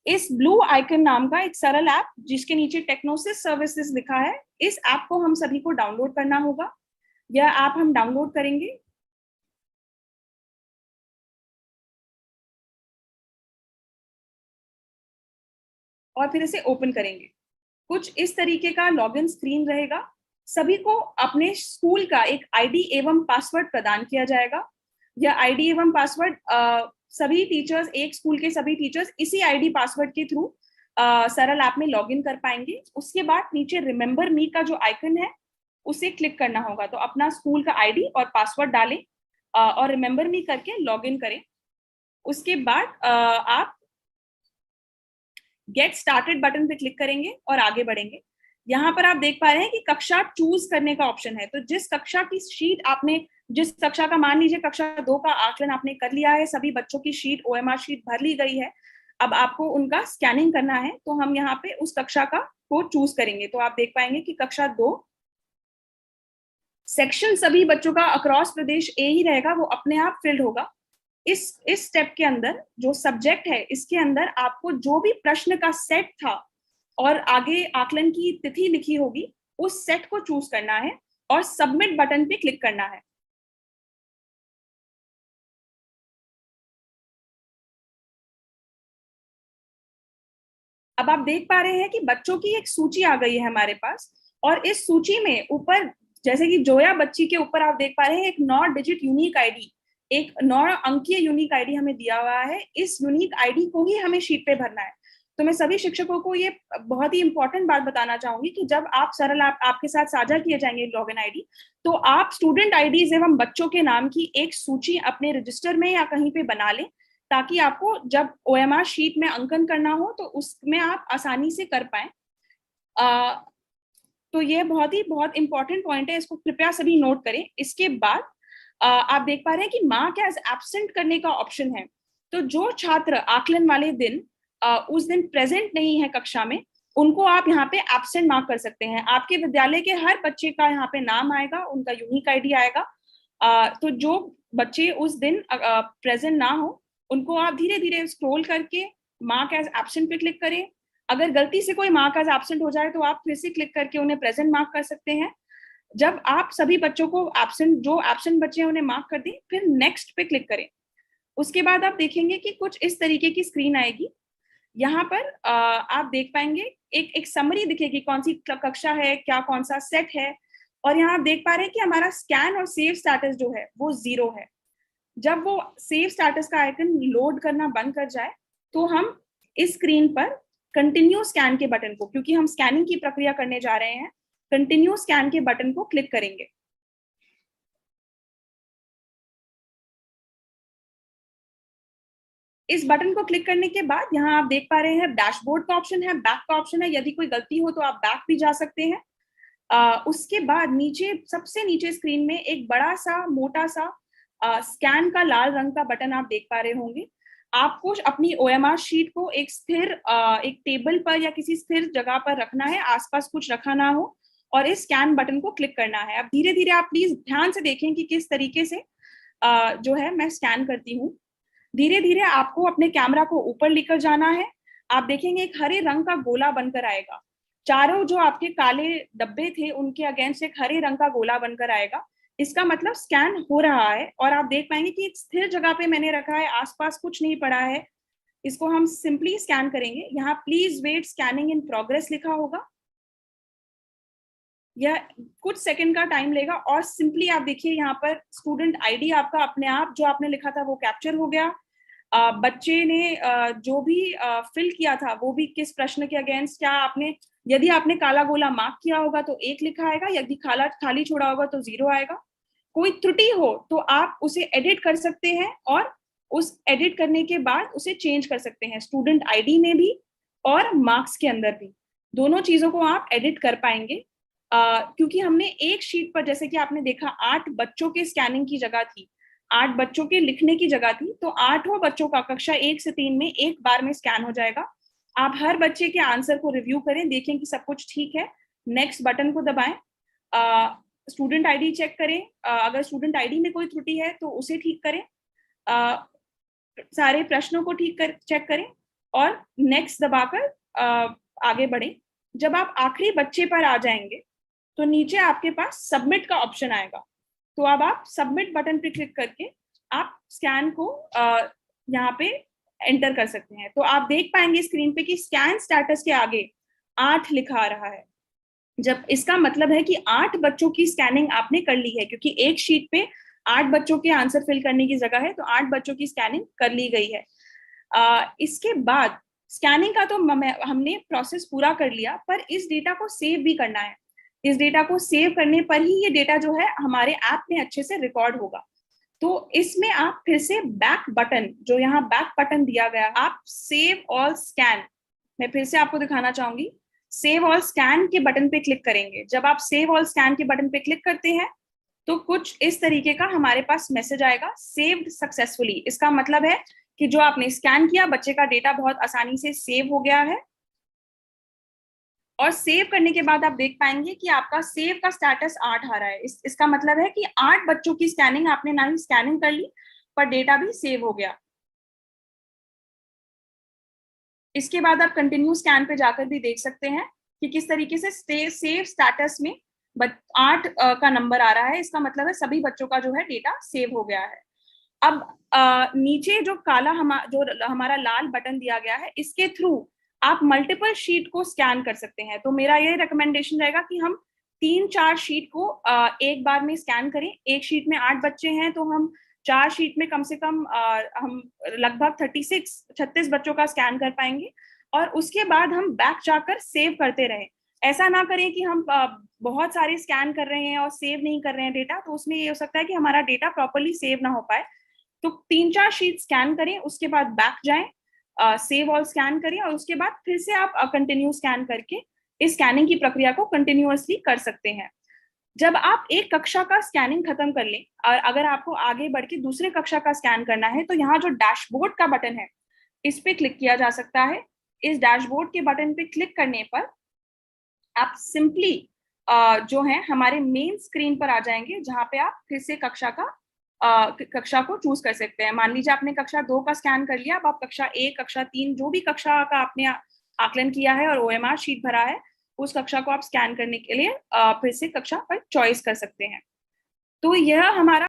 इस blue icon नाम का एक सरल ऐप जिसके नीचे टेक्नोसिस सर्विसेज लिखा है, इस ऐप को हम सभी को डाउनलोड करना होगा। यह ऐप हम डाउनलोड करेंगे। और फिर इसे ओपन करेंगे। कुछ इस तरीके का लॉगिन स्क्रीन रहेगा। सभी को अपने स्कूल का एक आईडी एवं पासवर्ड प्रदान किया जाएगा। यह आईडी एवं पासवर्ड सभी टीचर्स, एक स्कूल के सभी टीचर्स इसी आईडी पासवर्ड के थ्रू सरल ऐप में लॉगिन कर पाएंगे। उसके बाद नीचे रिमेंबर मी का जो आइकन है उसे क्लिक करना होगा। तो अपना स्कूल का आईडी और पासवर्ड डालें और रिमेंबर मी करके लॉगिन करें। उसके बाद आप गेट स्टार्टेड बटन पे क्लिक करेंगे और आगे बढ़ेंगे। यहाँ पर आप देख पा रहे हैं कि कक्षा चूज करने का ऑप्शन है। तो जिस कक्षा की शीट आपने, जिस कक्षा का, मान लीजिए कक्षा 2 का आकलन आपने कर लिया है, सभी बच्चों की शीट ओएमआर शीट भर ली गई है, अब आपको उनका स्कैनिंग करना है। तो हम यहाँ पे उस कक्षा का को चूज करेंगे। तो आप देख पाएंगे कि कक्षा 2 सेक्शन सभी बच्चों का अक्रॉस प्रदेश ए ही रहेगा, वो अपने आप फिल्ड होगा। इस स्टेप के अंदर जो सब्जेक्ट है, इसके अंदर आपको जो भी प्रश्न का सेट था और आगे आकलन की तिथि लिखी होगी, उस सेट को चूज करना है और सबमिट बटन पे क्लिक करना है। अब आप देख पा रहे हैं कि बच्चों की एक सूची आ गई है हमारे पास, और इस सूची में ऊपर, जैसे कि जोया बच्ची के ऊपर आप देख पा रहे हैं एक 9 डिजिट यूनिक आईडी, एक 9 अंकीय यूनिक आईडी हमें दिया हुआ है। इस यूनिक आईडी को ही हमें शीट पे भरना है। तो मैं सभी शिक्षकों को ये बहुत ही इंपॉर्टेंट बात बताना चाहूंगी कि जब आप सरल आपके साथ साझा किए जाएंगे लॉगिन आईडी, तो आप स्टूडेंट आईडीज एवं बच्चों के नाम की एक सूची अपने रजिस्टर में या कहीं पे बना लें, ताकि आपको जब ओएमआर शीट में अंकन करना हो तो उसमें आप आसानी से कर पाए। तो ये बहुत इंपॉर्टेंट पॉइंट है, इसको कृपया सभी नोट करें। इसके बाद आप देख पा रहे हैं कि मार्क एज एब्सेंट करने का ऑप्शन है। तो जो छात्र आकलन वाले दिन उस दिन प्रेजेंट नहीं है कक्षा में, उनको आप यहाँ पे एब्सेंट मार्क कर सकते हैं। आपके विद्यालय के हर बच्चे का यहाँ पे नाम आएगा, उनका यूनिक आईडी आएगा। तो जो बच्चे उस दिन प्रेजेंट ना हो, उनको आप धीरे धीरे स्क्रॉल करके मार्क एज एब्सेंट पे क्लिक करें। अगर गलती से कोई मार्क एज एब्सेंट हो जाए तो आप फिर से क्लिक करके उन्हें प्रेजेंट मार्क कर सकते हैं। जब आप सभी बच्चों को एब्सेंट, जो एब्सेंट बच्चे हैं उन्हें मार्क कर दें, फिर नेक्स्ट पे क्लिक करें। उसके बाद आप देखेंगे कि कुछ इस तरीके की स्क्रीन आएगी। यहाँ पर आप देख पाएंगे एक समरी दिखेगी, कौन सी कक्षा है, क्या कौन सा सेट है। और यहाँ आप देख पा रहे हैं कि हमारा स्कैन और सेव स्टेटस जो है वो 0 है। जब वो सेव स्टेटस का आइकन लोड करना बंद कर जाए तो हम इस स्क्रीन पर कंटिन्यू स्कैन के बटन को, क्योंकि हम स्कैनिंग की प्रक्रिया करने जा रहे हैं, कंटिन्यू स्कैन के बटन को क्लिक करेंगे। इस बटन को क्लिक करने के बाद यहाँ आप देख पा रहे हैं डैशबोर्ड का ऑप्शन है, बैक का ऑप्शन है। यदि कोई गलती हो तो आप बैक भी जा सकते हैं। उसके बाद नीचे, सबसे नीचे स्क्रीन में एक बड़ा सा मोटा सा स्कैन का लाल रंग का बटन आप देख पा रहे होंगे। आपको अपनी ओएमआर शीट को एक स्थिर एक टेबल पर या किसी स्थिर जगह पर रखना है, आसपास कुछ रखा ना हो, और इस स्कैन बटन को क्लिक करना है। अब धीरे धीरे आप प्लीज ध्यान से देखें कि किस तरीके से जो है मैं स्कैन करती हूँ। धीरे धीरे आपको अपने कैमरा को ऊपर लेकर जाना है। आप देखेंगे एक हरे रंग का गोला बनकर आएगा। चारों जो आपके काले डब्बे थे उनके अगेंस्ट एक हरे रंग का गोला बनकर आएगा। इसका मतलब स्कैन हो रहा है। और आप देख पाएंगे कि एक स्थिर जगह पे मैंने रखा है, आसपास कुछ नहीं पड़ा है। इसको हम सिंपली स्कैन करेंगे। यहाँ please wait, scanning in progress लिखा होगा। यह कुछ सेकंड का टाइम लेगा और सिंपली आप देखिए यहाँ पर स्टूडेंट आईडी आपका अपने आप जो आपने लिखा था वो कैप्चर हो गया। बच्चे ने जो भी फिल किया था वो भी किस प्रश्न के अगेंस्ट, क्या आपने, यदि आपने काला गोला मार्क किया होगा तो 1 लिखा आएगा, यदि खाली छोड़ा होगा तो 0 आएगा। कोई त्रुटि हो तो आप उसे एडिट कर सकते हैं और उस एडिट करने के बाद उसे चेंज कर सकते हैं, स्टूडेंट आईडी में भी और मार्क्स के अंदर भी। दोनों चीजों को आप एडिट कर पाएंगे। क्योंकि हमने एक शीट पर, जैसे कि आपने देखा, 8 बच्चों के स्कैनिंग की जगह थी, 8 बच्चों के लिखने की जगह थी, तो 8 बच्चों का कक्षा 1 से 3 में एक बार में स्कैन हो जाएगा। आप हर बच्चे के आंसर को रिव्यू करें, देखें कि सब कुछ ठीक है, नेक्स्ट बटन को दबाएं, स्टूडेंट आईडी चेक करें, अगर स्टूडेंट आईडी में कोई त्रुटि है तो उसे ठीक करें, सारे प्रश्नों को चेक करें। और नेक्स्ट दबाकर आगे बढ़ें। जब आप आखिरी बच्चे पर आ जाएंगे तो नीचे आपके पास सबमिट का ऑप्शन आएगा। तो अब आप सबमिट बटन पे क्लिक करके आप स्कैन को यहाँ पे एंटर कर सकते हैं। तो आप देख पाएंगे स्क्रीन पे कि स्कैन स्टेटस के आगे 8 लिखा आ रहा है। जब इसका मतलब है कि 8 बच्चों की स्कैनिंग आपने कर ली है, क्योंकि एक शीट पे 8 बच्चों के आंसर फिल करने की जगह है, तो 8 बच्चों की स्कैनिंग कर ली गई है। इसके बाद स्कैनिंग का तो हमने प्रोसेस पूरा कर लिया, पर इस डेटा को सेव भी करना है। इस डेटा को सेव करने पर ही ये डेटा जो है हमारे ऐप में अच्छे से रिकॉर्ड होगा। तो इसमें आप फिर से बैक बटन, जो यहाँ बैक बटन दिया गया, आप सेव ऑल स्कैन, मैं फिर से आपको दिखाना चाहूंगी, सेव ऑल स्कैन के बटन पे क्लिक करेंगे। जब आप सेव ऑल स्कैन के बटन पे क्लिक करते हैं तो कुछ इस तरीके का हमारे पास मैसेज आएगा, सेव्ड सक्सेसफुली। इसका मतलब है कि जो आपने स्कैन किया, बच्चे का डेटा बहुत आसानी से सेव हो गया है। और सेव करने के बाद आप देख पाएंगे कि आपका सेव का स्टेटस 8 आ रहा है। इसका मतलब है कि 8 बच्चों की स्कैनिंग आपने ना ही स्कैनिंग कर ली, पर डेटा भी सेव हो गया। इसके बाद आप कंटिन्यू स्कैन पे जाकर भी देख सकते हैं कि किस तरीके से सेव स्टेटस में 8 का नंबर आ रहा है। इसका मतलब है सभी बच्चों का जो है डेटा सेव हो गया है। अब नीचे जो काला जो हमारा लाल बटन दिया गया है, इसके थ्रू आप मल्टीपल शीट को स्कैन कर सकते हैं। तो मेरा ये रिकमेंडेशन रहेगा कि हम 3-4 शीट को एक बार में स्कैन करें। एक शीट में 8 बच्चे हैं तो हम 4 शीट में कम से कम हम लगभग 36 बच्चों का स्कैन कर पाएंगे। और उसके बाद हम बैक जाकर सेव करते रहें। ऐसा ना करें कि हम बहुत सारे स्कैन कर रहे हैं और सेव नहीं कर रहे हैं डेटा, तो उसमें ये हो सकता है कि हमारा डेटा प्रॉपरली सेव ना हो पाए। तो 3-4 शीट स्कैन करें, उसके बाद बैक जाएं, सेव ऑल स्कैन करें, और उसके बाद फिर से आप कंटिन्यू स्कैन करके इस स्कैनिंग की प्रक्रिया को कंटिन्यूअसली कर सकते हैं। जब आप एक कक्षा का स्कैनिंग खत्म कर लें और अगर आपको आगे बढ़ के दूसरे कक्षा का स्कैन करना है, तो यहाँ जो डैशबोर्ड का बटन है, इस पे क्लिक किया जा सकता है। इस डैशबोर्ड के बटन पे क्लिक करने पर आप सिंपली जो है हमारे मेन स्क्रीन पर आ जाएंगे, जहां पे आप फिर से कक्षा को चूज कर सकते हैं। मान लीजिए आपने कक्षा 2 का स्कैन कर लिया, अब आप कक्षा 1, कक्षा 3, जो भी कक्षा का आपने आकलन किया है और ओएमआर शीट भरा है, उस कक्षा को आप स्कैन करने के लिए फिर से कक्षा पर चॉइस कर सकते हैं। तो यह हमारा